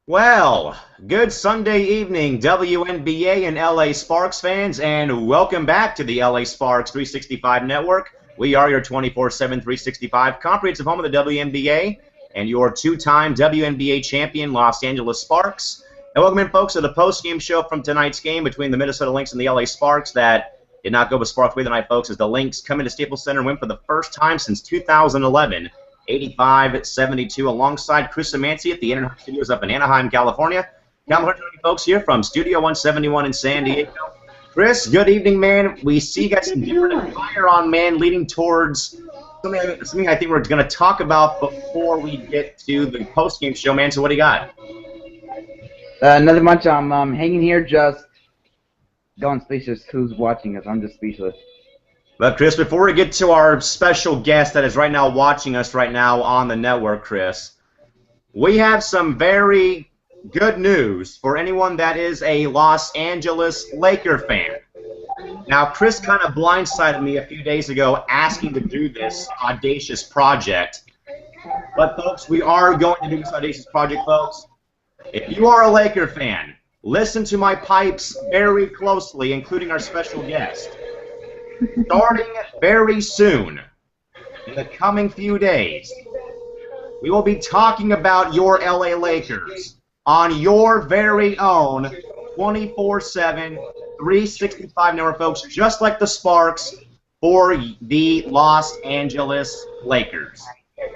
Well, good Sunday evening, WNBA and LA Sparks fans, and welcome back to the LA Sparks 365 Network. We are your 24/7 365 comprehensive home of the WNBA and your two-time WNBA champion Los Angeles Sparks. And welcome in, folks, to the post-game show from tonight's game between the Minnesota Lynx and the LA Sparks that did not go with Sparks way tonight, folks, as the Lynx come into Staples Center and win for the first time since 2011. 85-72 alongside Chris Amanci at the Internet Studios up in Anaheim, California. California, folks, here from Studio 171 in San Diego. Chris, good evening, man. We see you got some different fire on, man, leading towards something I think we're going to talk about before we get to the post-game show, man. So what do you got? Nothing much. I'm hanging here, just going speechless. Who's watching us? I'm just speechless. But, Chris, before we get to our special guest that is right now watching us right now on the network, Chris, we have some very good news for anyone that is a Los Angeles Laker fan. Now, Chris kind of blindsided me a few days ago asking to do this audacious project. But, folks, we are going to do this audacious project, folks. If you are a Laker fan, listen to my pipes very closely, including our special guest. Starting very soon, in the coming few days, we will be talking about your LA Lakers on your very own 24/7, 365 network, folks, just like the Sparks for the Los Angeles Lakers.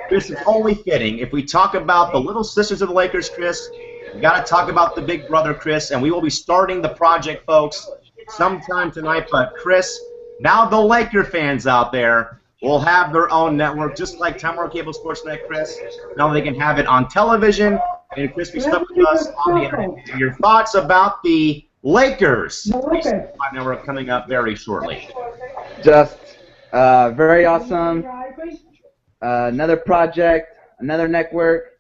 This is only fitting. If we talk about the little sisters of the Lakers, Chris, we got to talk about the big brother, Chris, and we will be starting the project, folks, sometime tonight. But, Chris, now the Laker fans out there will have their own network, just like Warner Cable SportsNet, Chris. Now they can have it on television, and Chris, be stuck with us on the internet. Your thoughts about the Lakers network coming up very shortly. Just very awesome. Another project, another network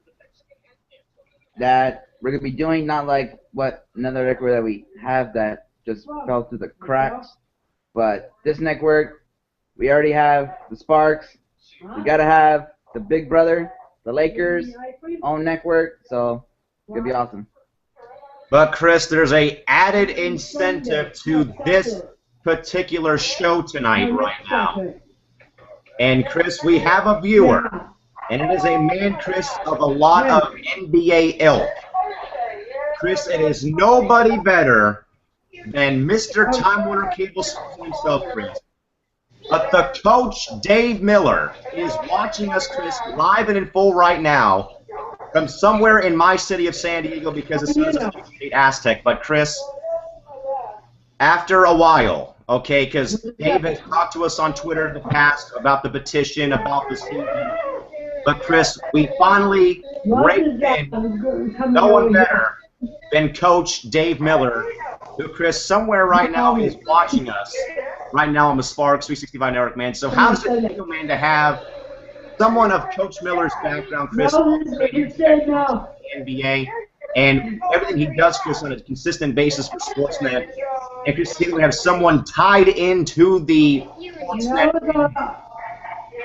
that we're going to be doing, not like what another network that we have that just fell through the cracks. But this network, we already have the Sparks. We got to have the big brother, the Lakers, own network. So it's going to be awesome. But, Chris, there's a added incentive to this particular show tonight right now. And, Chris, we have a viewer, and it is a man, Chris, of a lot of NBA ilk. Chris, it is nobody better than Mr. Time Warner Cable himself, Chris. But the coach, Dave Miller, is watching us, Chris, live and in full right now from somewhere in my city of San Diego because it's a State Aztec. But, Chris, after a while, okay, because Dave has talked to us on Twitter in the past about the petition, about the season. But, Chris, we finally raked in no one better than Coach Dave Miller, who, Chris, somewhere right now is watching us right now on the Sparks 365 Network, man. So how does it feel, man, to have someone of Coach Miller's background, Chris, in the NBA, and everything he does, Chris, on a consistent basis for Sportsnet, and Chris, we have someone tied into the Sportsnet,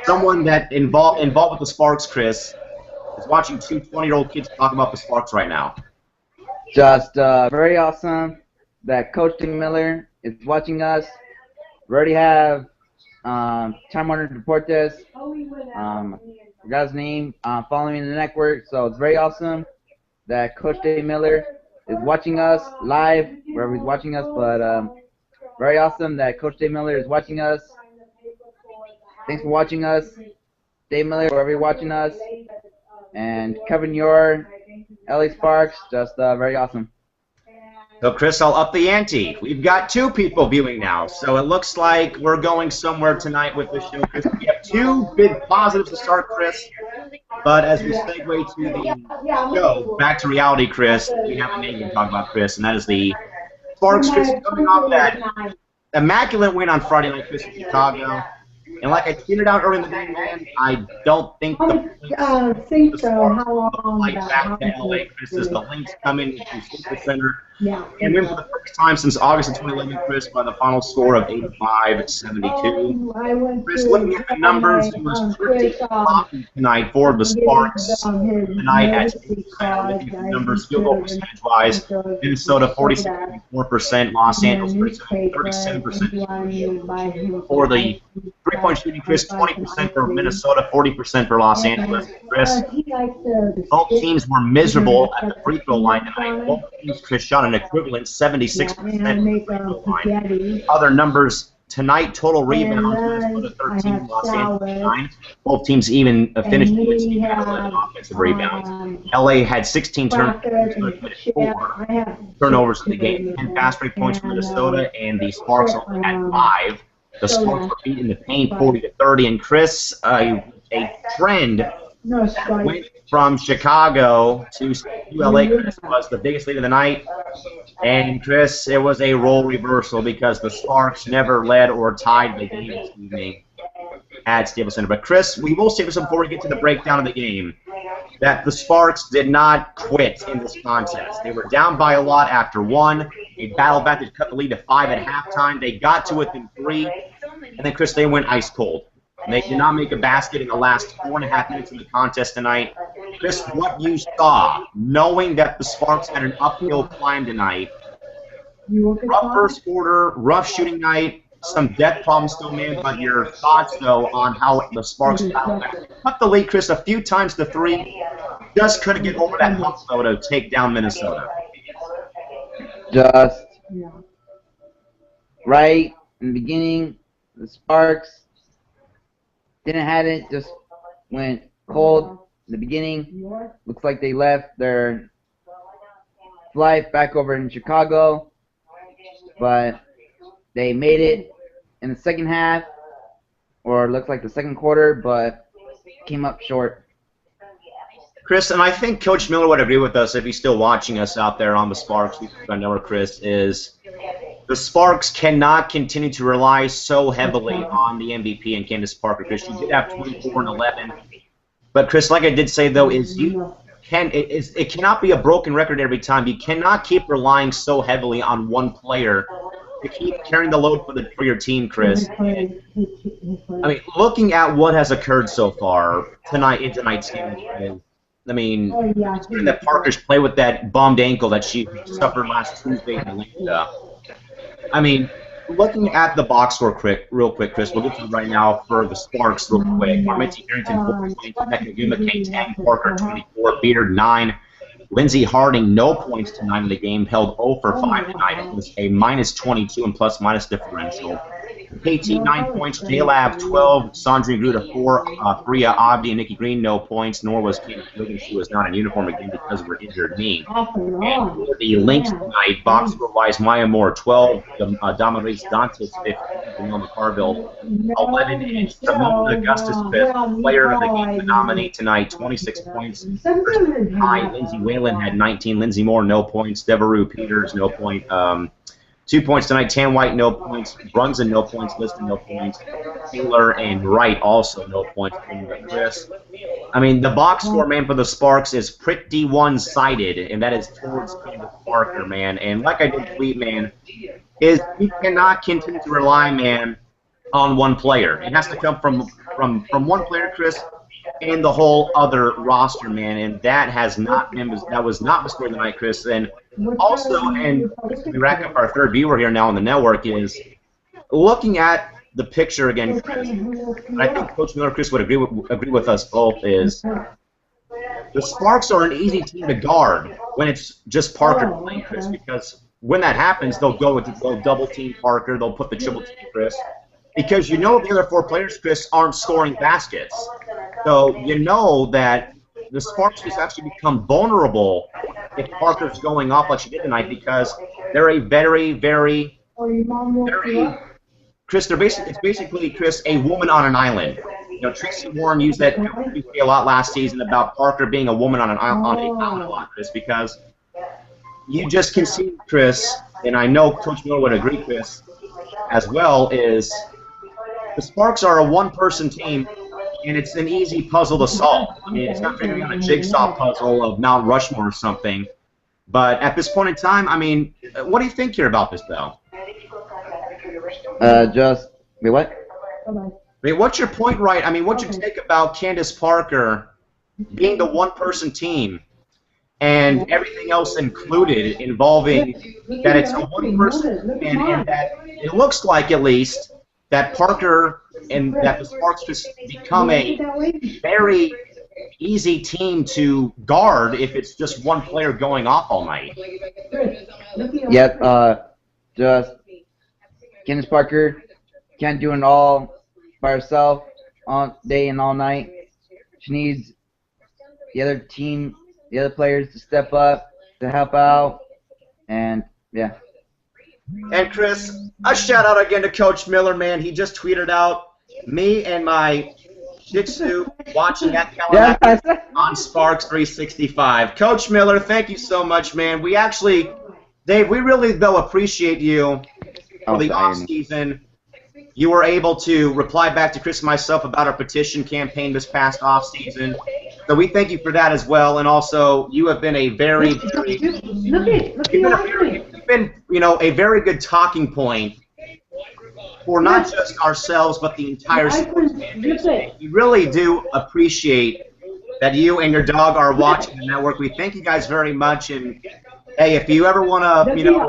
someone that involved with the Sparks, Chris, is watching two 20-year-old kids talk about the Sparks right now. Just very awesome that Coach Dave Miller is watching us. We already have Time Warner Deportes, forgot his name, following the network. So it's very awesome that Coach Dave Miller is watching us live, wherever he's watching us. But very awesome that Coach Dave Miller is watching us. Thanks for watching us, Dave Miller, wherever you're watching us. And covering your LA Sparks, just very awesome. So, Chris, I'll up the ante. We've got two people viewing now, so it looks like we're going somewhere tonight with this show, Chris. We have two big positives to start, Chris. But as we segue to the show, back to reality, Chris, we have a name to talk about, Chris, and that is the Sparks, Chris, coming off that immaculate win on Friday night, Chris, in Chicago. And like I tweeted out early in the day, man, I don't think the Sparks will flight back to LA, Chris, as the Lynx come in to Staples Center and win for the first time since August of 2011, Chris, by the final score of 85-72. Chris, looking at the numbers, it was pretty sloppy tonight for the Sparks tonight at 6%. Looking at the numbers, field goal percentage-wise, Minnesota 46.4%, Los Angeles 37% for the three-point shooting, Chris, 20% for Minnesota, 40% for Los Angeles. Chris, both teams were miserable at the free throw line tonight. Both teams, Chris, shot an equivalent 76% at the free throw line. Other numbers tonight, total rebounds, Minnesota 13, Los Angeles 9. Both teams even finished with 11 offensive rebounds. LA had 16 turnovers, 4 turnovers in the game. 10 fast break points for Minnesota, and the Sparks only had 5. The Sparks were beat in the paint 40-30, and Chris, a trend that went from Chicago to LA, Chris, was the biggest lead of the night. And Chris, it was a role reversal because the Sparks never led or tied the game this evening at Staples Center. But Chris, we will say this before we get to the breakdown of the game, that the Sparks did not quit in this contest. They were down by a lot after 1. They battled back to cut the lead to 5 at halftime. They got to within 3. And then, Chris, they went ice cold. And they did not make a basket in the last 4.5 minutes of the contest tonight. Chris, what you saw, knowing that the Sparks had an uphill climb tonight, rough first quarter, rough shooting night, some depth problems still, man, but your thoughts, though, on how the Sparks cut the lead, Chris, a few times to 3, just couldn't get over that hump, though, to take down Minnesota. Just right in the beginning, the Sparks didn't have it, just went cold in the beginning. Looks like they left their flight back over in Chicago, but they made it in the second half, or looks like the second quarter, but came up short. Chris, and I think Coach Miller would agree with us if he's still watching us out there on the Sparks. I know where Chris is. The Sparks cannot continue to rely so heavily on the MVP and Candace Parker. Chris, she did have 24 and 11. But Chris, like I did say though, it cannot be a broken record every time. You cannot keep relying so heavily on one player to keep carrying the load for your team, Chris. I mean, looking at what has occurred so far in tonight's game, I mean, considering that Parker's played with that bummed ankle that she suffered last Tuesday in Atlanta. I mean, looking at the box score real quick, Chris, we'll get to it right now for the Sparks real quick. Armenti Harrington, 4 points, Nekaguma K, 10, Parker, 24, Beard, 9. Lindsey Harding, no points tonight in the game, held 0 for 5 tonight. It was a -22 and plus-minus differential. KT, 9 points, J-Lab, 12, Sandrine Gruda, 4, Bria Abdi and Nikki Green, no points, nor was Katie Hogan. She was not in uniform again because of her injured knee. And for the Lynx tonight, box score-wise, Maya Moore, 12, Damaris Dantes, 15, Danielle McCarville, 11, and Simone Augustus, 5th, player of the game, the nominee tonight, 26 points. High, Lindsay Whalen had 19, Lindsay Moore, no points, Devereux Peters, no point, 2 points tonight. Tan White, no points. Brunson, no points. Liston, no points. Taylor and Wright, also no points. Chris, I mean, the box score, man, for the Sparks is pretty one-sided, and that is towards Candace Parker, man. And like I did tweet, man, is we cannot continue to rely, man, on one player. It has to come from one player, Chris, and the whole other roster, man. And that was not the story tonight, Chris. And also, and we rack up our third viewer here now on the network, is looking at the picture again, Chris. And I think Coach Miller, Chris, would agree with us both, is the Sparks are an easy team to guard when it's just Parker playing, Chris, because when that happens, they'll double team Parker, they'll put the triple team Chris, because you know the other 4 players, Chris, aren't scoring baskets. So you know that the Sparks just actually become vulnerable if Parker's going off like she did tonight, because they're a very, very, Chris, it's basically, Chris, a woman on an island. You know, Tracy Warren used that a lot last season about Parker being a woman on an island a lot, Chris, because you just can see, Chris, and I know Coach Miller would agree, Chris, as well, is the Sparks are a one-person team, and it's an easy puzzle to solve. I mean, it's not figuring out a jigsaw puzzle of Mount Rushmore or something. But at this point in time, I mean, what do you think here about this, though? Wait, what? I mean, what's your point, right? I mean, what's your take about Candace Parker being the one-person team and everything else included involving that it's a one-person and that it looks like, at least, that Parker and that the Sparks just become a very easy team to guard if it's just one player going off all night. Yep, just Candace Parker can't do it all by herself all day and all night. She needs the other team, the other players to step up, to help out, and yeah. And Chris, a shout out again to Coach Miller, man. He just tweeted out me and my Shih Tzu watching that calendar on Sparks 365. Coach Miller, thank you so much, man. We actually, Dave, we really, though, appreciate you for the off-season. You were able to reply back to Chris and myself about our petition campaign this past off-season. So we thank you for that as well. And also, you have been a very, you've been, you know, a very good talking point for not just ourselves, but the entire sports fan. We really do appreciate that you and your dog are watching the network. We thank you guys very much. And hey, if you ever want to, you know,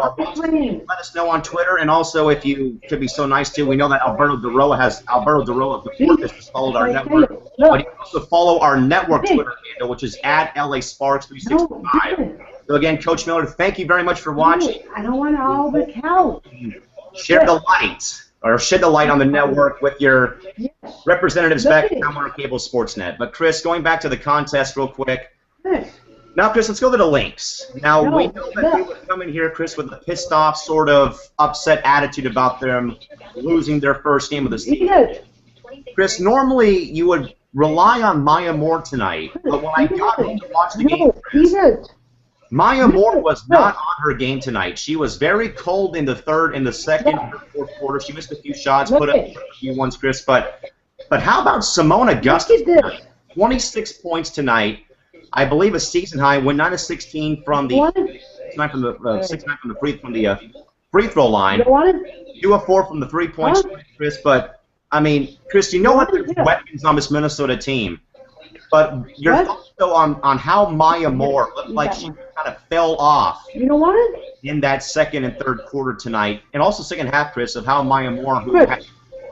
let us know on Twitter. And also, if you could be so nice to, we know that Alberto Deroa of the Fourth has followed our network. But you can also follow our network Twitter handle, which is at LASparks365. So again, Coach Miller, thank you very much for watching. I don't want all the cows. Share the light, or shed the light on the network with your representatives back at Warner Cable SportsNet. But Chris, going back to the contest real quick. Now, Chris, let's go to the links. Now, we know that you would come in here, Chris, with a pissed-off, sort of upset attitude about them losing their first game of the season. Chris, normally you would rely on Maya Moore tonight, but when I got home to watch the game, Chris, Maya Moore was not on her game tonight. She was very cold in the third, in the second, and fourth quarter. She missed a few shots, put up a few ones, Chris. But how about Simone Augustus tonight? 26 points tonight. I believe a season high. Went 9 of 16 from the 6 from the free throw line. 2 of 4 from the 3-point shot, Chris. But I mean, Chris, you know what? There's weapons on this Minnesota team. But your thoughts, though, on how Maya Moore looked like she kind of fell off in that second and third quarter tonight, and also second half, Chris, of how Maya Moore, who had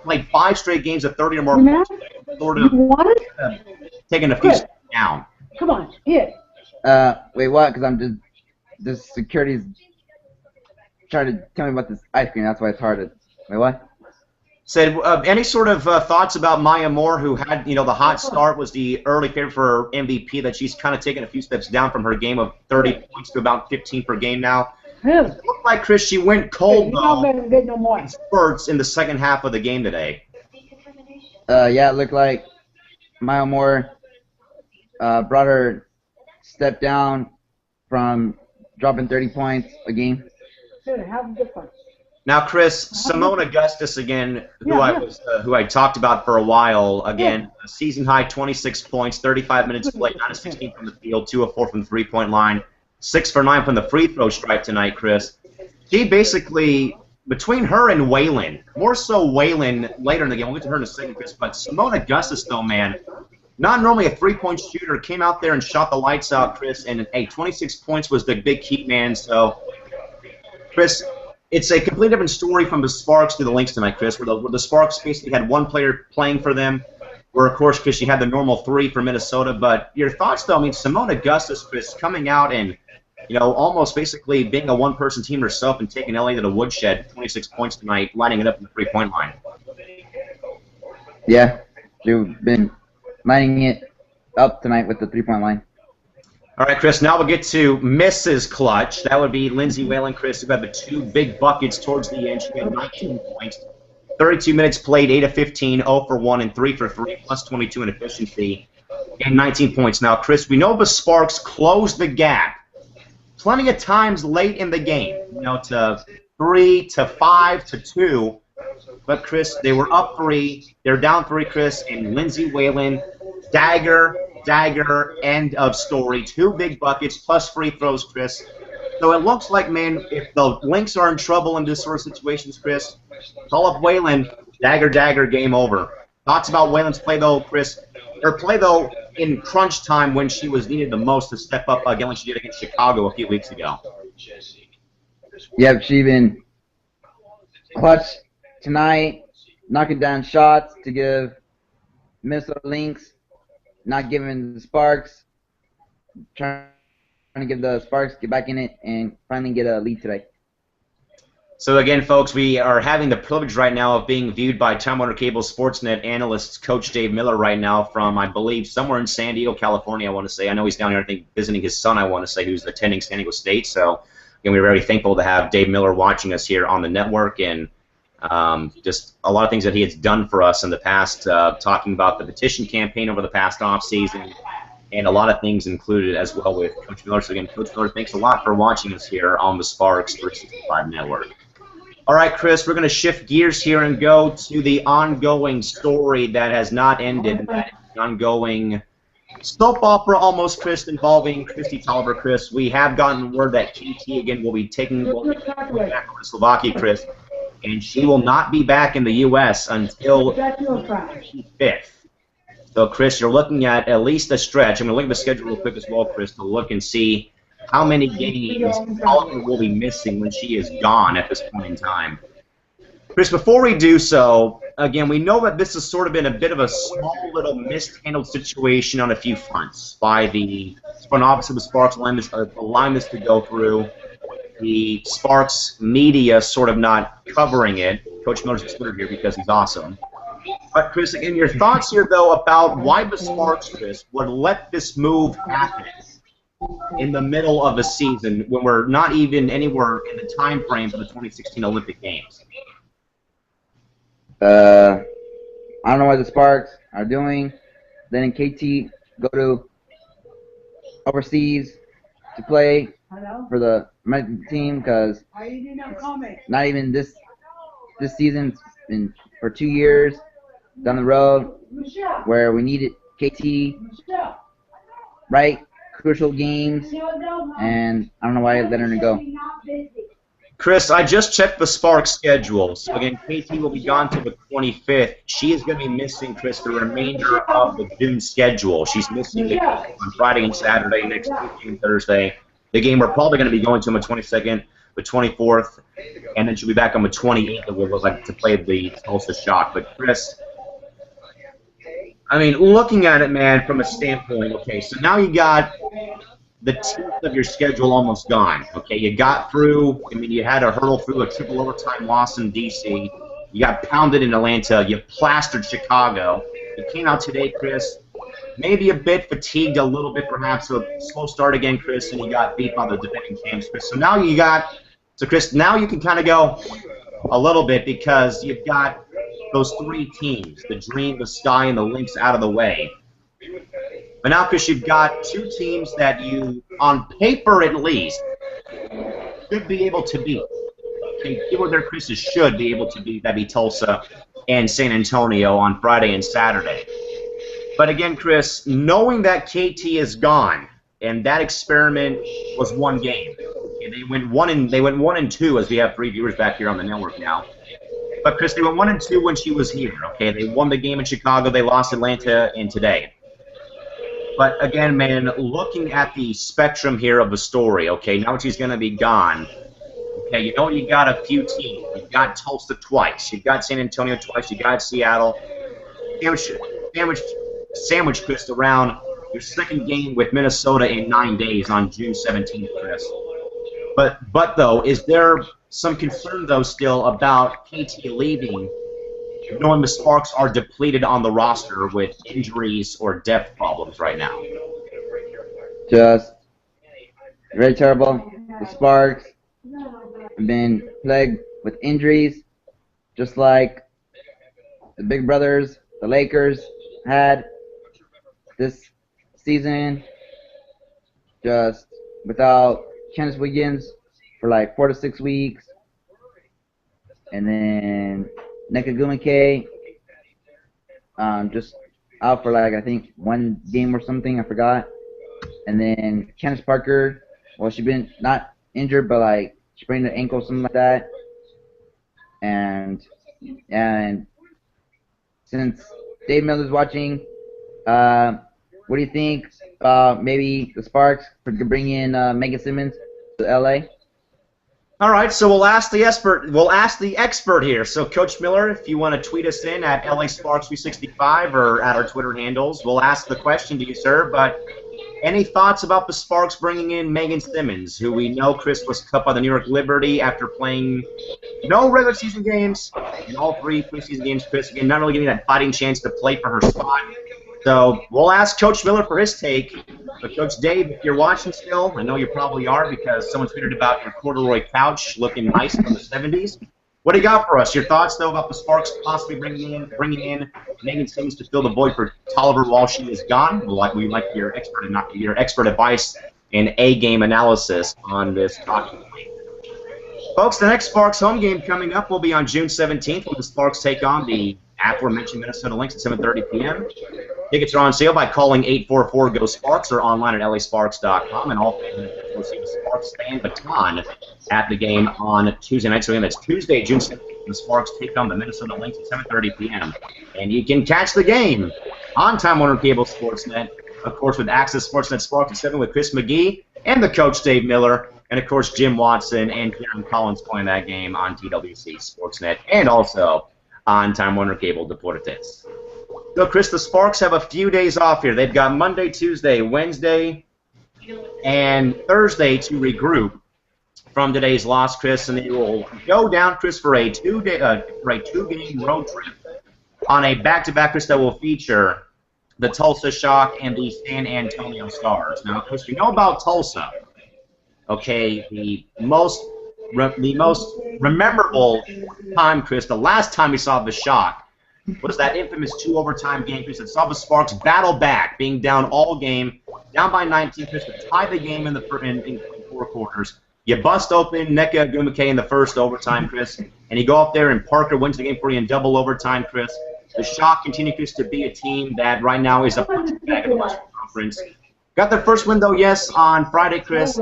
played 5 straight games of 30 or more points, sort of taking a few steps down. Come on, here. Wait, what? Because the security's trying to tell me about this ice cream. That's why it's hard to. Wait, what? Said any sort of thoughts about Maya Moore, who had, you know, the hot start, was the early favorite for MVP, that she's kind of taken a few steps down from her game of 30 points to about 15 per game now. It looked like, Chris, she went cold, though, in spurts in the second half of the game today. Yeah, it looked like Maya Moore brought her step down from dropping 30 points a game. Now, Chris, Simone Augustus again, who I talked about for a while. Again, a season high 26 points, 35 minutes played, 9 of 16 from the field, 2 of 4 from the 3-point line, 6 for 9 from the free throw stripe tonight, Chris. She basically, between her and Waylon, more so Waylon later in the game, we'll get to her in a second, Chris, but Simone Augustus, though, man, not normally a 3-point shooter, came out there and shot the lights out, Chris, and hey, 26 points was the big key, man. So, Chris, it's a completely different story from the Sparks to the Lynx tonight, Chris, where the Sparks basically had one player playing for them, where, of course, Chris, you had the normal 3 for Minnesota. But your thoughts, though, I mean, Simone Augustus, Chris, coming out and, you know, almost basically being a one-person team herself and taking LA to the woodshed, 26 points tonight, lining it up in the 3-point line. Yeah, she's been lining it up tonight with the 3-point line. All right, Chris, now we'll get to Mrs. Clutch. That would be Lindsay Whalen, Chris, who had the 2 big buckets towards the end. She had 19 points, 32 minutes played, 8 of 15, 0 for 1, and 3 for 3, plus 22 in efficiency, and 19 points. Now, Chris, we know the Sparks closed the gap plenty of times late in the game, you know, to 3, to 5, to 2. But, Chris, they were up 3. They're down 3, Chris, and Lindsay Whalen, dagger, end of story. 2 big buckets plus free throws, Chris. So it looks like, man, if the Lynx are in trouble in this sort of situations, Chris, call up Wayland, dagger, dagger, game over. Thoughts about Wayland's play, though, Chris? Her play, though, in crunch time when she was needed the most to step up again like she did against Chicago a few weeks ago. Yep, she been clutch tonight, knocking down shots to give Minnesota Lynx, not giving the Sparks, trying to give the Sparks get back in it and finally get a lead today. So again, folks, we are having the privilege right now of being viewed by Warner Cable SportsNet analyst Coach Dave Miller right now from, I believe, somewhere in San Diego, California, I want to say. I know he's down here, I think, visiting his son, I want to say, who's attending San Diego State. So, again, we're very thankful to have Dave Miller watching us here on the network, and just a lot of things that he has done for us in the past, talking about the petition campaign over the past offseason, and a lot of things included as well with Coach Miller. So, again, Coach Miller, thanks a lot for watching us here on the Sparks 365 Network. All right, Chris, we're going to shift gears here and go to the ongoing story that has not ended, and that is the ongoing soap opera almost, Chris, involving Christy Tolliver, Chris. We have gotten word that KT, again, will be taking back to Slovakia, Chris, and she will not be back in the U.S. until the 5th. So, Chris, you're looking at least a stretch. I'm going to look at the schedule real quick as well, Chris, to look and see how many games Tolliver will be missing when she is gone at this point in time. Chris, before we do so, again, we know that this has sort of been a bit of a small little mishandled situation on a few fronts by the front office of the Sparks, allowing this to go through, the Sparks media sort of not covering it. Coach Miller's excluded here because he's awesome. But, Chris, again, your thoughts here, though, about why the Sparks, Chris, would let this move happen in the middle of a season when we're not even anywhere in the time frame for the 2016 Olympic Games. I don't know what the Sparks are doing. Letting KT go to overseas to play for the American team because not even this season, been for 2 years down the road where we needed KT right. Crucial games, and I don't know why I let her go. Chris, I just checked the Sparks schedule. So, again, KT will be gone till the 25th. She is going to be missing, Chris, the remainder of the June schedule. She's missing the game on Friday and Saturday, next week and Thursday. The game we're probably going to be going to on the 22nd, the 24th, and then she'll be back on the 28th that we'll like to play the Tulsa Shock. But, Chris, I mean, looking at it, man, from a standpoint, okay, so now you got the teeth of your schedule almost gone, okay? You got through, I mean, you had to hurdle through a triple overtime loss in D.C. You got pounded in Atlanta. You plastered Chicago. You came out today, Chris, maybe a bit fatigued, a little bit perhaps, a slow start again, Chris, and you got beat by the defending champs, Chris. So now you got, so Chris, now you can kind of go a little bit because you've got those three teams, the Dream, the Sky, and the Lynx out of the way. But now, Chris, you've got two teams that you, on paper at least, should be able to beat. Okay, people there, Chris, should be able to beat. That'd be Tulsa and San Antonio on Friday and Saturday. But again, Chris, knowing that KT is gone, and that experiment was one game. Okay, they went 1-2 as we have 3 viewers back here on the network now. But, Chris, they went 1-2 when she was here, okay? They won the game in Chicago. They lost Atlanta and today. But, again, man, looking at the spectrum here of the story, okay, now she's going to be gone. Okay, you know you got a few teams. You've got Tulsa twice. You've got San Antonio twice. You got Seattle. Sandwich, Chris, around your second game with Minnesota in 9 days on June 17th, Chris. But though, is there some concern, though, still about KT leaving, knowing the Sparks are depleted on the roster with injuries or depth problems right now? Just very terrible. The Sparks have been plagued with injuries, just like the Big Brothers, the Lakers, had this season, just without Candace Wiggins for like 4 to 6 weeks, and then Nekagumake just out for like I think 1 game or something, I forgot. And then Candace Parker, well, she's been not injured, but like sprained the ankle, something like that. And since Dave Miller's watching, what do you think? Maybe the Sparks could bring in Megan Simmons to LA. All right, so we'll ask the expert. We'll ask the expert here. So, Coach Miller, if you want to tweet us in at LASparks365 or at our Twitter handles, we'll ask the question to you, sir. But any thoughts about the Sparks bringing in Megan Simmons, who we know, Chris, was cut by the New York Liberty after playing no regular season games in all 3 preseason games, Chris, again, not really getting that fighting chance to play for her spot. So we'll ask Coach Miller for his take. But Coach Dave, if you're watching still, I know you probably are because someone tweeted about your corduroy couch looking nice from the 70s. What do you got for us? Your thoughts, though, about the Sparks possibly bringing in Megan Simmons to fill the void for Tolliver while she is gone? We'd like your expert advice and A-game analysis on this talking point. Folks, the next Sparks home game coming up will be on June 17th when the Sparks take on the aforementioned Minnesota Lynx at 7:30 p.m. Tickets are on sale by calling 844-GO-SPARKS or online at LASparks.com, and all fans will see the Sparks fan baton at the game on Tuesday night. So again, that's Tuesday, June 17th, the Sparks take on the Minnesota Lynx at 7:30 p.m. And you can catch the game on Time Warner Cable SportsNet, of course, with Access Sportsnet Sparks at 7 with Chris McGee and the coach Dave Miller, and of course Jim Watson and Kieran Collins playing that game on TWC Sportsnet and also on Time Warner Cable Deportes. So, Chris, the Sparks have a few days off here. They've got Monday, Tuesday, Wednesday, and Thursday to regroup from today's loss, Chris, and they will go down, Chris, for a two-game road trip on a back-to-back, Chris, that will feature the Tulsa Shock and the San Antonio Stars. Now, Chris, you know about Tulsa. Okay, the most memorable time, Chris, the last time we saw the Shock was that infamous 2-overtime game, Chris, that saw the Sparks battle back, being down all game, down by 19, Chris, to tie the game in 4 quarters. You bust open Nneka Agumake in the first overtime, Chris, and you go up there and Parker wins the game for you in double overtime, Chris. The Shock continue, Chris, to be a team that right now is a punching bag in the Western Conference. Got their first win, though, yes, on Friday, Chris.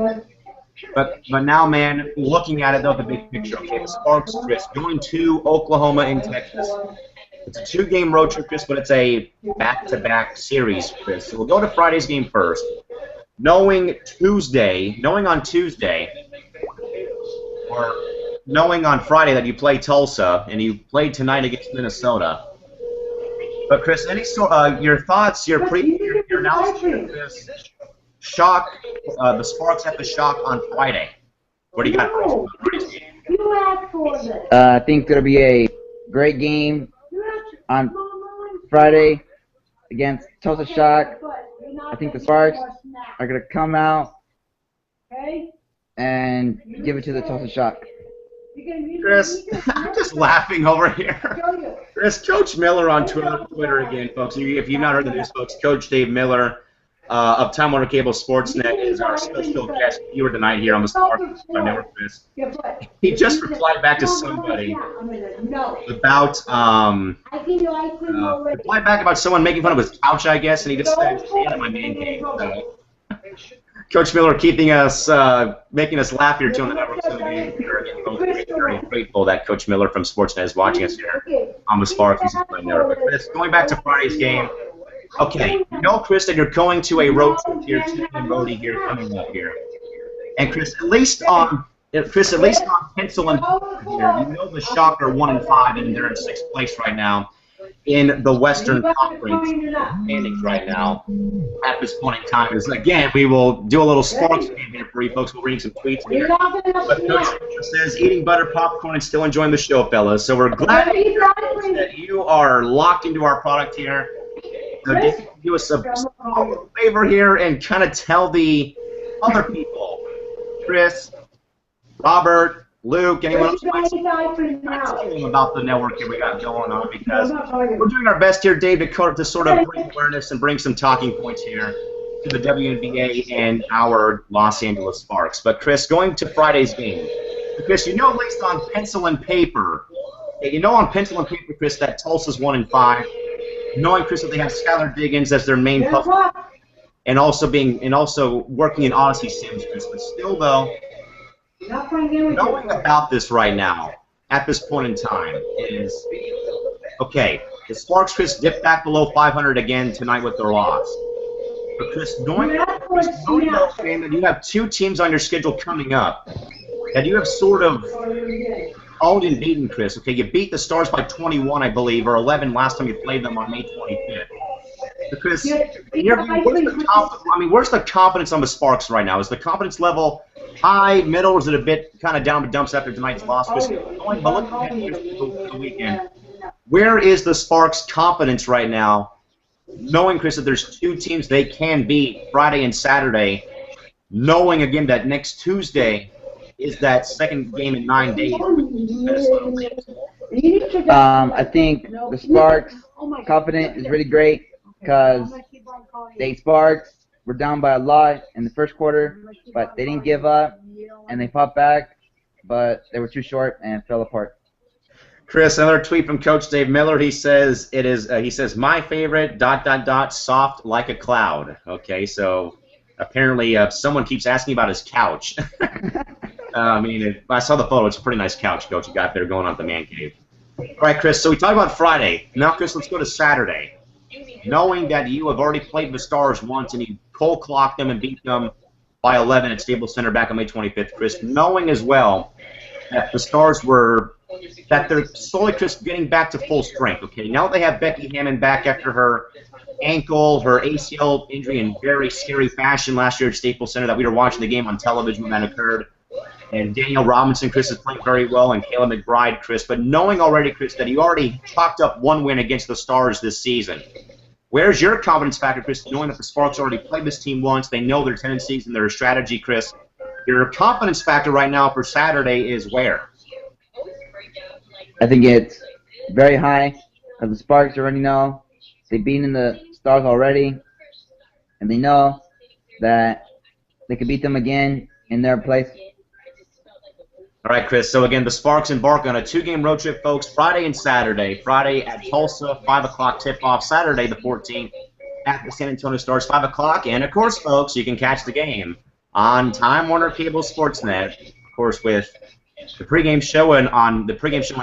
But now, man, looking at it, though, the big picture, okay, the Sparks, Chris, going to Oklahoma and Texas. It's a 2-game road trip, Chris, but it's a back-to-back series, Chris. So we'll go to Friday's game first. Knowing on Tuesday, or knowing on Friday that you play Tulsa and you played tonight against Minnesota. But, Chris, your thoughts, your analysis of this Shock, the Sparks have the Shock on Friday. What do you got for us? I think it'll be a great game on Friday against Tulsa Shock. I think the Sparks are going to come out and give it to the Tulsa Shock. Chris, I'm just laughing over here. Chris, Coach Miller on Twitter again, folks. If you've not heard the news, folks, Coach Dave Miller of Time Warner Cable SportsNet is our special guest viewer tonight here on the Sparks Network, Chris. He just replied back to somebody about someone making fun of his couch, I guess, and he just said, "Stand in my man cave." So, Coach Miller keeping us, making us laugh here too on the network. So we're very grateful that Coach Miller from Sportsnet is watching us here on the Sparks Network. But going back to Friday's game. Okay, you know, Chris, that you're going to a road trip here, 2-game roadie here coming up here. And Chris, at least on pencil and paper here, you know the Shock are 1-5 and they're in 6th place right now in the Western Conference standings right now at this point in time. Again, we will do a little Sparks game here for you folks. We'll read some tweets here. But Coach says, eating butter popcorn and still enjoying the show, fellas. So we're glad to hear that you are locked into our product here. So do us a favor here and kind of tell the other people, Chris, Robert, Luke, anyone else tell them about the network here we got going on, because we're doing our best here, Dave, to sort of bring awareness and bring some talking points here to the WNBA and our Los Angeles Sparks. But Chris, going to Friday's game, Chris, you know, at least on pencil and paper, Chris, that Tulsa's 1-5. Knowing, Chris, that they have Skylar Diggins as their main puck, and also working in Odyssey Sims, Chris. But still, though, knowing about this right now, at this point in time, is, okay, the Sparks, Chris, dipped back below 500 again tonight with their loss. But Chris, knowing though, man, that you have two teams on your schedule coming up, that you have sort of owned and beaten, Chris. Okay, you beat the Stars by 21, I believe, or 11 last time you played them on May 25th. But Chris, where's the confidence on the Sparks right now? Is the confidence level high, middle, or is it a bit kind of down the dumps after tonight's loss? Chris, but looking at the weekend, where is the Sparks' confidence right now, knowing, Chris, that there's two teams they can beat Friday and Saturday, knowing, again, that next Tuesday is that second game in 9 days? I think the Sparks' confidence is really great because the Sparks were down by a lot in the first quarter, but they didn't give up, and they fought back, but they were too short and fell apart. Chris, another tweet from Coach Dave Miller. He says it is. He says my favorite ... soft like a cloud. Okay, so apparently someone keeps asking about his couch. I saw the photo. It's a pretty nice couch, Coach, you got there going on at the man cave. All right, Chris. So we talked about Friday. Now, Chris, let's go to Saturday. Knowing that you have already played the Stars once and you cold clocked them and beat them by 11 at Staples Center back on May 25th, Chris. Knowing as well that the Stars they're slowly, Chris, getting back to full strength. Okay, now they have Becky Hammond back after her ankle, her ACL injury in very scary fashion last year at Staples Center that we were watching the game on television when that occurred. And Danielle Robinson, Chris, is playing very well, and Kayla McBride, Chris. But knowing already, Chris, that you already chalked up one win against the Stars this season, where's your confidence factor, Chris, knowing that the Sparks already played this team once, they know their tendencies and their strategy, Chris? Your confidence factor right now for Saturday is where? I think it's very high because the Sparks already know they've beaten the Stars already, and they know that they could beat them again in their place. All right, Chris. So, again, the Sparks embark on a two-game road trip, folks, Friday and Saturday. Friday at Tulsa, 5 o'clock tip-off. Saturday, the 14th, at the San Antonio Stars, 5 o'clock. And, of course, folks, you can catch the game on Time Warner Cable SportsNet, of course, with the pregame show on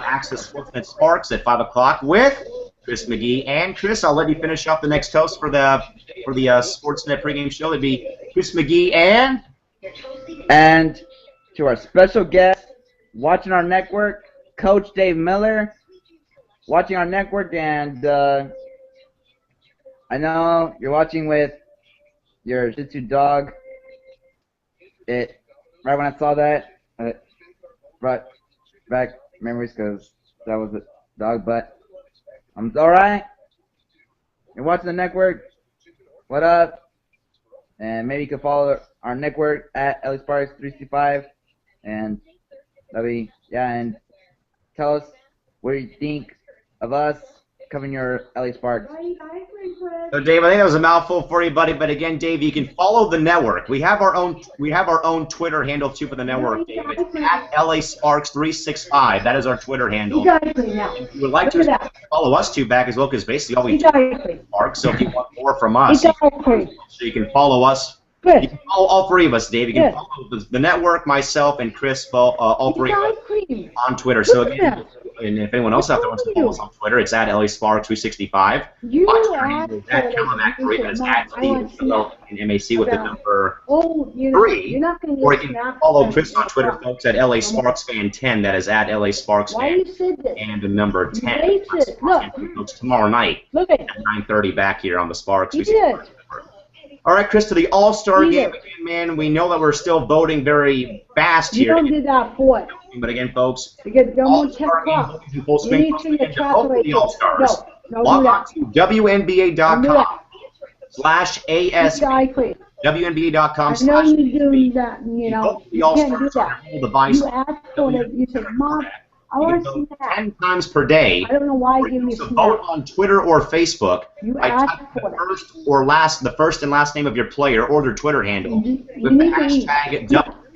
Access SportsNet Sparks at 5 o'clock with Chris McGee. And, Chris, I'll let you finish up the next host for the Sportsnet pregame show. It'd be Chris McGee and to our special guest watching our network, Coach Dave Miller, watching our network, and I know you're watching with your Shih Tzu dog. Right when I saw that, brought back memories because that was a dog, but I'm alright. You're watching the network. What up? And maybe you can follow our network at LASparks365. And and tell us what you think of us covering your LA Sparks. So, Dave, I think that was a mouthful for you, buddy. But again, Dave, you can follow the network. We have our own Twitter handle too for the network, Dave. It's at LASparks365. That is our Twitter handle. If you would like to follow us two back as well, because basically all we do is Sparks. So if you want more from us, so you can follow us. You can follow all three of us, Dave. You can follow the network, myself, and Chris, all three of us on Twitter. So again, and if anyone else out there wants to follow us on Twitter, it's at LASparks365. My Twitter handle is at KellenMac3, but it's at MAC with the number 3. Or you can follow Chris on Twitter, folks, at LASparksFan10. That is at LASparksFan and the number 10. Folks, tomorrow night at 9:30 back here on the Sparks. All right, Chris, to the All-Star game again, man. We know that we're still voting very fast here. You don't do that for it. But again, folks, Because All-Star game in full swing. You need to Vote for the All-Stars. Log on to WNBA.com/ASP. WNBA.com/ASP. I know you do that, you know. Vote for the You can't do All-Stars on that. your mobile device. You ask for it. You say, Mom, I You want can to see vote that. 10 times per day. I don't know why you give me So snap. vote on Twitter or Facebook. You by ask typing for it. the first and last name of your player or their Twitter handle You with the need to eat. hashtag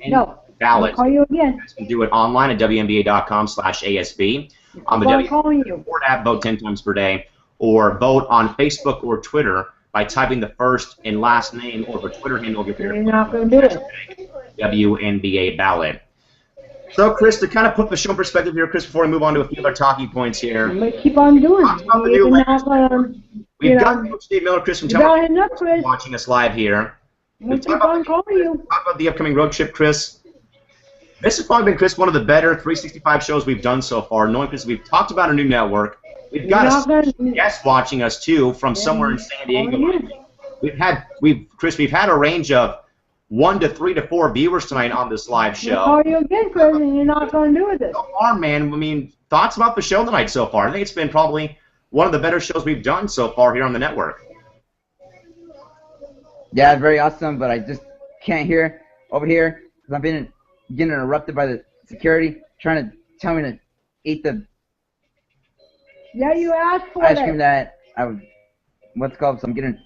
No. WNBALLOT. I'll call you again. You can do it online at WNBA.com/ASB. On the I'm calling you. WNBA app, vote 10 times per day. Or vote on Facebook or Twitter by typing the first and last name or the Twitter handle of your player. You're not going to do it. WNBA ballot. So, Chris, to kind of put the show in perspective here, Chris, before we move on to a few other talking points here. I'm going to keep on doing Talk about the new Lakers. We've got you Coach Dave Miller, Chris, from got Television enough, Chris. watching us live here. I'm going to keep on calling you. Talk about the upcoming road trip, Chris. This has probably been, Chris, one of the better 365 shows we've done so far, knowing because we've talked about a new network. We've got a guest watching us, too, from somewhere in San Diego. We've had a range of 1 to 3 to 4 viewers tonight on this live show. I'll call you again, Chris, and you're not going to do it. So far, man, I mean, thoughts about the show tonight so far? I think it's been probably one of the better shows we've done so far here on the network. Yeah, very awesome, but I just can't hear over here because I've been getting interrupted by the security trying to tell me to eat the Yeah, you asked for ice cream it. that I was, what's it called, so I'm getting,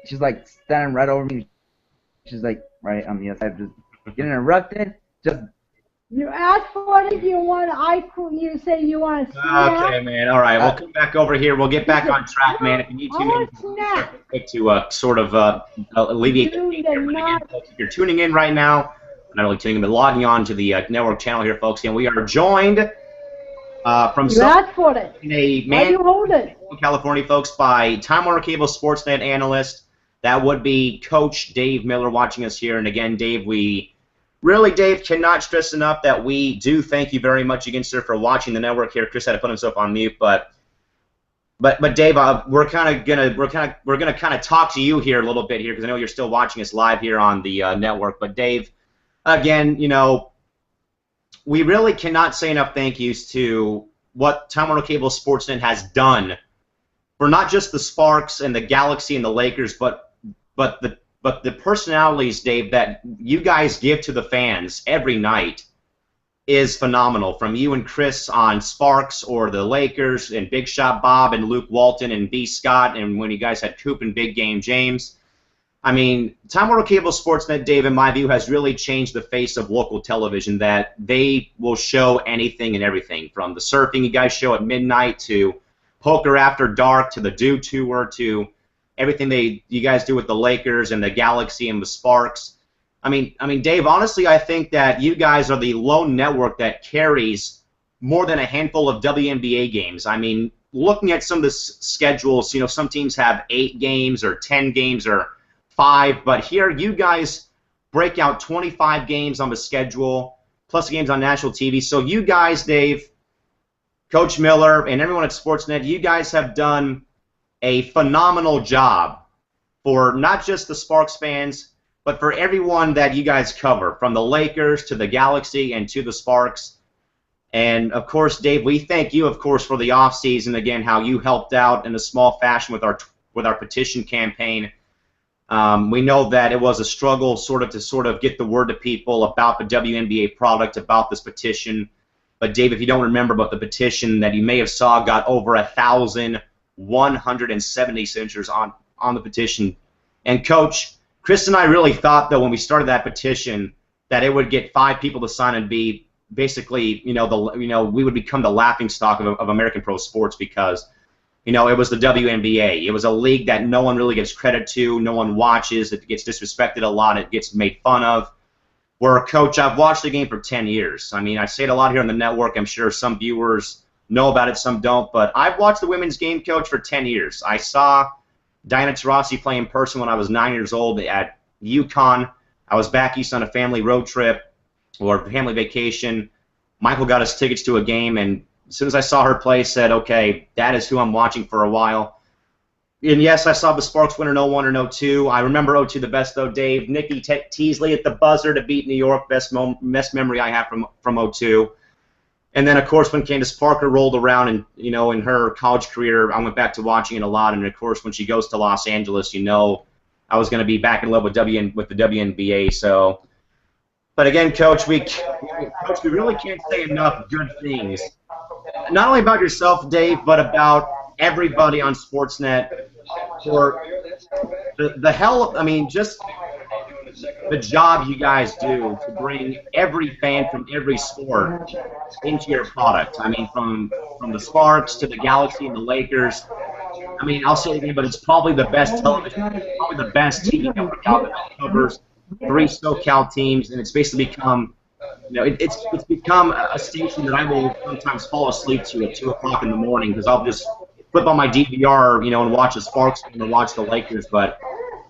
she's like standing right over me. She's like right on the other side, just getting interrupted. Just You asked for it. You say you want a snack. Okay, man. All right, we'll come back over here. We'll get back on track, man. If you need I to, want maybe a snack. quick to sort of alleviate the heat here. But again, folks, if you're tuning in right now, not only tuning in, but logging on to the network channel here, folks, and we are joined from You asked for it. Why do you hold it? California, folks, by Time Warner Cable SportsNet analyst. That would be Coach Dave Miller watching us here. And again, Dave, Dave, cannot stress enough that we do thank you very much again, sir, for watching the network here. Chris had to put himself on mute, but Dave, we're gonna kind of talk to you here a little bit here because I know you're still watching us live here on the network. But Dave, again, we really cannot say enough thank yous to what Time Warner Cable SportsNet has done for not just the Sparks and the Galaxy and the Lakers, but the personalities, Dave, that you guys give to the fans every night is phenomenal. From you and Chris on Sparks or the Lakers, and Big Shot Bob and Luke Walton and B. Scott, and when you guys had Coop and Big Game James. I mean, Time Warner Cable SportsNet, Dave, in my view, has really changed the face of local television, that they will show anything and everything, from the surfing you guys show at midnight to Poker After Dark to the Dew Tour to everything you guys do with the Lakers and the Galaxy and the Sparks. I mean, Dave, honestly, I think that you guys are the lone network that carries more than a handful of WNBA games. I mean, looking at some of the schedules, some teams have 8 games or 10 games or 5, but here you guys break out 25 games on the schedule, plus games on national TV. So you guys, Dave, Coach Miller, and everyone at Sportsnet, you guys have done a phenomenal job for not just the Sparks fans, but for everyone that you guys cover, from the Lakers to the Galaxy and to the Sparks. And, of course, Dave, we thank you, of course, for the offseason, again, how you helped out in a small fashion with our petition campaign. We know that it was a struggle to get the word to people about the WNBA product, about this petition. But, Dave, if you don't remember about the petition that you may have saw, got over 1,170 signatures on the petition. And, Coach, Chris and I really thought, though, when we started that petition, that it would get 5 people to sign and be basically, we would become the laughingstock of American pro sports, because, it was the WNBA. It was a league that no one really gives credit to, no one watches. It gets disrespected a lot. It gets made fun of. Where, Coach, I've watched the game for 10 years. I mean, I say it a lot here on the network. I'm sure some viewers know about it, some don't. But I've watched the women's game, Coach, for 10 years. I saw Diana Taurasi play in person when I was 9 years old at UConn. I was back east on a family road trip or family vacation. Michael got us tickets to a game, and as soon as I saw her play, said, okay, that is who I'm watching for a while. And yes, I saw the Sparks win in 01 or 02. I remember 02 the best, though, Dave. Nikki Teasley at the buzzer to beat New York, best memory I have from 02. And then, of course, when Candace Parker rolled around and, in her college career, I went back to watching it a lot. And, of course, when she goes to Los Angeles, I was going to be back in love with the WNBA. So, but again, Coach, we really can't say enough good things. Not only about yourself, Dave, but about everybody on Sportsnet for just the job you guys do to bring every fan from every sport into your product. I mean, from the Sparks to the Galaxy and the Lakers. I mean, I'll say it again, but it's probably the best television, probably the best TV network out there that covers 3 SoCal teams, and it's basically become it's become a station that I will sometimes fall asleep to at 2 o'clock in the morning because I'll just flip on my DVR, and watch the Sparks game or watch the Lakers. But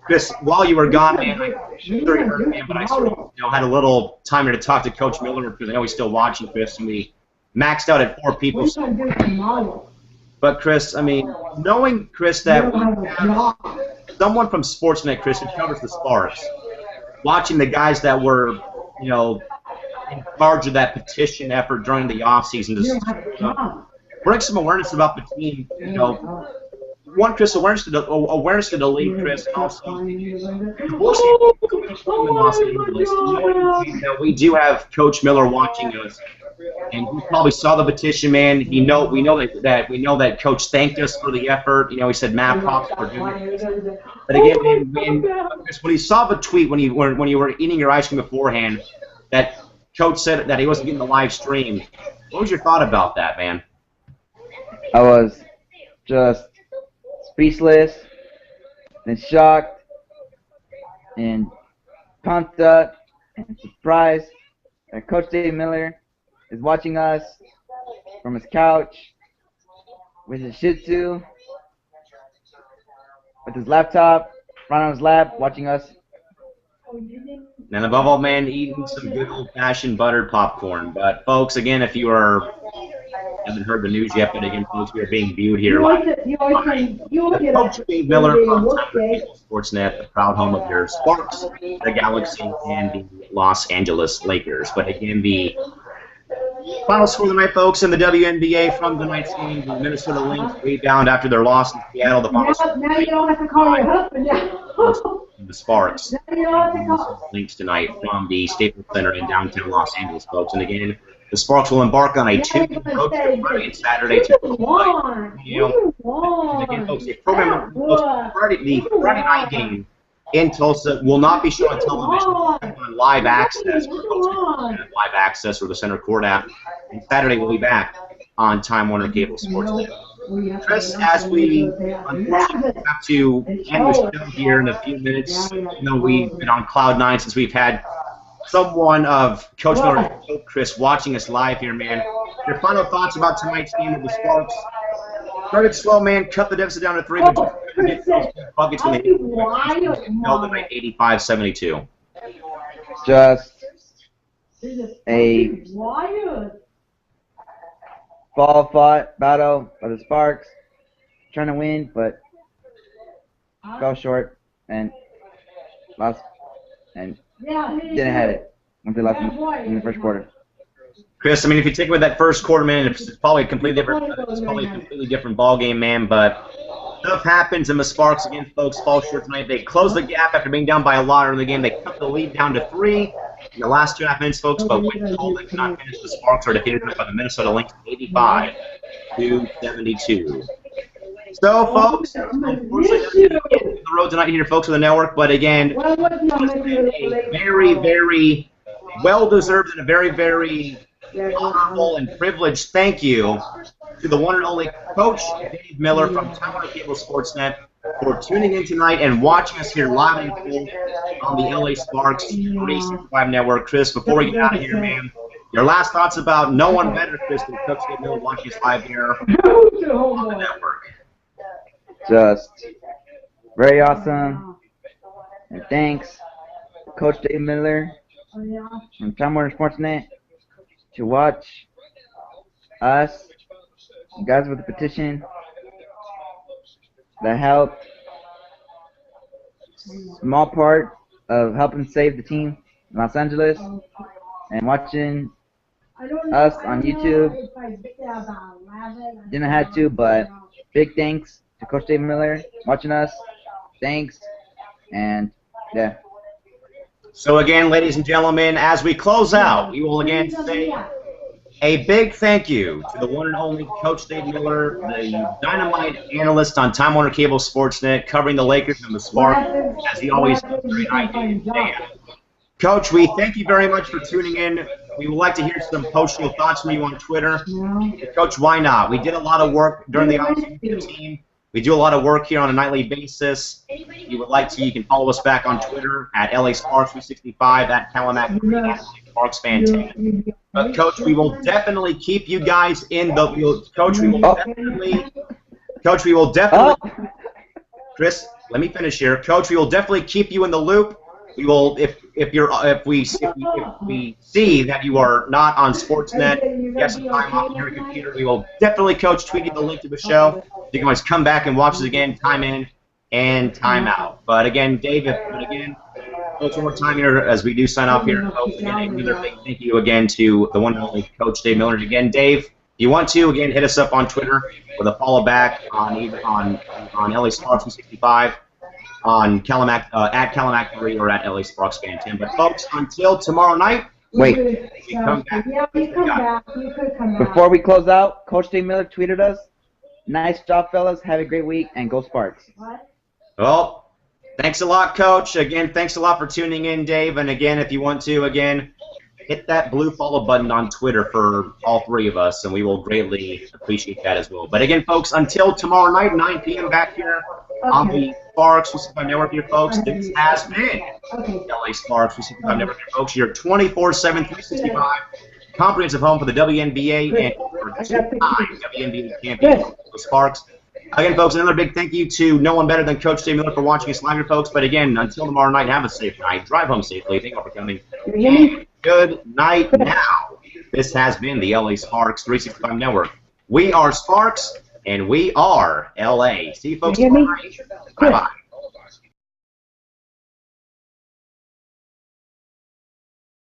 Chris, while you were gone, man, I'm sure you heard, man, but I sort of had a little time here to talk to Coach Miller because I know he's still watching, Chris, and we maxed out at 4 people. But Chris, I mean, knowing, Chris, that we have someone from Sportsnet, Chris, who covers the Sparks, watching the guys that were, in charge of that petition effort during the offseason to bring some awareness about the team, one, Chris, awareness to the league, Chris, and also Los Angeles, knowing that we do have Coach Miller watching us, and he probably saw the petition, man. We know that Coach thanked us for the effort. He said, "Matt, props for doing it." But again, man, Chris, when he saw the tweet when you were eating your ice cream beforehand, that Coach said that he wasn't getting the live stream. What was your thought about that, man? I was just speechless and shocked and pumped up and surprised that Coach Dave Miller is watching us from his couch with his Shih Tzu, with his laptop right on his lap, watching us. And above all, man, eating some good old-fashioned buttered popcorn. But, folks, again, if you haven't heard the news yet, but again, folks, we are being viewed here live. Coach Dave Miller from Warner Cable SportsNet, the proud home of your Sparks, the Galaxy, and the Los Angeles Lakers. But again, the final score of the night, folks, in the WNBA from tonight's game, the Minnesota Lynx rebound after their loss in Seattle. The final score now you don't have to call your husband now. The Sparks Lynx tonight from the Staples Center in downtown Los Angeles, folks. And again, the Sparks will embark on a 2-game road trip Friday and Saturday to and again, folks, the program the Friday night game in Tulsa will not be shown on television. On live access, live access or the center court app. And Saturday we'll be back on Time Warner Cable SportsNet. Chris, as we unfortunately have to end the show here in a few minutes, we've been on cloud nine since we've had someone of Coach Miller, Chris, watching us live here, man. Your final thoughts about tonight's game of the Sparks? Started slow, man. Cut the deficit down to 3, but just buckets when they held the night 85-72. Just a fought battle of the Sparks, trying to win, but fell short and lost, and didn't have it when they lost in the first quarter. Chris, I mean, if you take away that first quarter, man, it's probably a completely different ball game, man. But stuff happens, and the Sparks, again, folks, fall short tonight. They close the gap after being down by a lot early in the game. They cut the lead down to 3 in the last 2.5 minutes, folks. But when told they cannot finish, the Sparks are defeated by the Minnesota Lynx 85-72. So, folks, unfortunately, the road tonight here, folks, on the network. But again, a very, very well-deserved and a very, very honorable and privileged thank you to the one and only Coach Dave Miller from Warner Cable SportsNet for tuning in tonight and watching us here live and full on the LA Sparks 365 network. Chris, before we get out of here, man, your last thoughts about no one better, Chris, than Coach Dave Miller watching us live here on the network. Just very awesome, and thanks, Coach Dave Miller from Time Warner SportsNet, to watch us, guys with the petition that helped, small part of helping save the team in Los Angeles, and watching us on YouTube. Didn't have to, but big thanks to Coach Dave Miller watching us. Thanks, and yeah. So again, ladies and gentlemen, as we close out, we will again say a big thank you to the one and only Coach Dave Miller, the dynamite analyst on Time Warner Cable SportsNet, covering the Lakers and the Sparks, as he always does every night and day. Coach, we thank you very much for tuning in. We would like to hear some post-show thoughts from you on Twitter. Coach, why not? We did a lot of work during the offseason with the team. We do a lot of work here on a nightly basis. If you would like to, you can follow us back on Twitter at LASparks365, at Calamac3, at SparksFan10. But, Coach, we will definitely keep you guys in the – Coach, we will definitely – Chris, let me finish here. Coach, we will definitely keep you in the loop. We will, if we see that you are not on Sportsnet, you have some time off on your computer, we will definitely, Coach, tweet you the link to the show. You can always come back and watch us again, time in and time out. But again, Coach, one more time here as we do sign off here. Coach, again, another big thank you again to the one and only Coach Dave Miller. And again, Dave, if you want to, again, hit us up on Twitter with a follow back on LASparks365. On Calamac, at Calamac3 or at LASparksFan10. But folks, until tomorrow night, wait. We come back. Yeah, you come back. You could come back. Before we close out, Coach Dave Miller tweeted us. Nice job, fellas. Have a great week, and go Sparks. What? Well, thanks a lot, Coach. Again, thanks a lot for tuning in, Dave. And again, if you want to, again, hit that blue follow button on Twitter for all three of us, and we will greatly appreciate that as well. But again, folks, until tomorrow night, 9 p.m. back here on the Sparks 365 Network here, folks. This has been LA Sparks 365 Network here, folks. Your 24/7, 365 comprehensive home for the WNBA and for two-time WNBA champion, the Sparks. Again, folks, another big thank you to no one better than Coach Dave Miller for watching us live here, folks. But again, until tomorrow night, have a safe night. Drive home safely. Thank you all for coming. Good night now. This has been the LA Sparks 365 Network. We are Sparks, and we are LA. See you folks tomorrow night. Bye-bye.